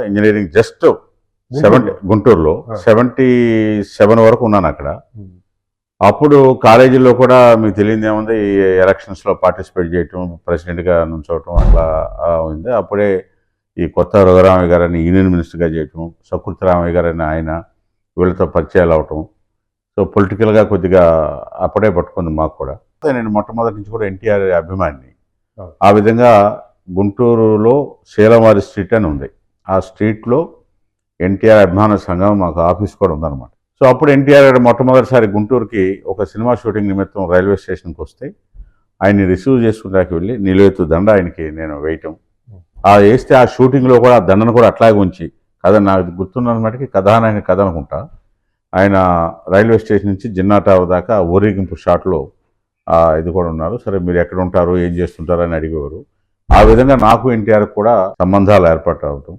Engineering just గుంటూరులో 77 వరకు ఉన్నాను అక్కడ. అప్పుడు కాలేజీలో కూడా మీకు తెలియదు ఏముంది, ఎలక్షన్స్లో పార్టిసిపేట్ చేయటం, ప్రెసిడెంట్గా నుంచోవటం అట్లా ఉంది. అప్పుడే ఈ కొత్త రఘురామయ్య గారని యూనియన్ మినిస్టర్గా చేయటం, సకృతి రామయ్య గారని ఆయన, వీళ్ళతో పరిచయాలు అవటం. సో పొలిటికల్గా కొద్దిగా అప్పుడే పట్టుకుంది మాకు కూడా. నేను మొట్టమొదటి నుంచి కూడా ఎన్టీఆర్ అభిమానిని. ఆ విధంగా గుంటూరులో శీలవారి స్ట్రీట్ అని ఉంది. ఆ స్ట్రీట్లో ఎన్టీఆర్ అభిమాన సంఘం మాకు ఆఫీస్ కూడా ఉందన్నమాట. సో అప్పుడు ఎన్టీఆర్ గారు మొట్టమొదటిసారి గుంటూరుకి ఒక సినిమా షూటింగ్ నిమిత్తం రైల్వే స్టేషన్కి వస్తే ఆయన్ని రిసీవ్ చేసుకున్నాక వెళ్ళి నిలువెత్తు దండ ఆయనకి నేను వేయటం, వేస్తే ఆ షూటింగ్లో కూడా ఆ దండను కూడా అట్లాగే ఉంచి కథ నాకు గుర్తున్నమాటకి కథానాయక కథ అనుకుంటా, ఆయన రైల్వే స్టేషన్ నుంచి జిన్నా టవర్ దాకా ఊరేగింపు షాట్లో ఇది కూడా ఉన్నారు. సరే మీరు ఎక్కడ ఉంటారు, ఏం చేస్తుంటారు అని అడిగేవారు. ఆ విధంగా నాకు ఎన్టీఆర్ కూడా సంబంధాలు ఏర్పాటు అవటం.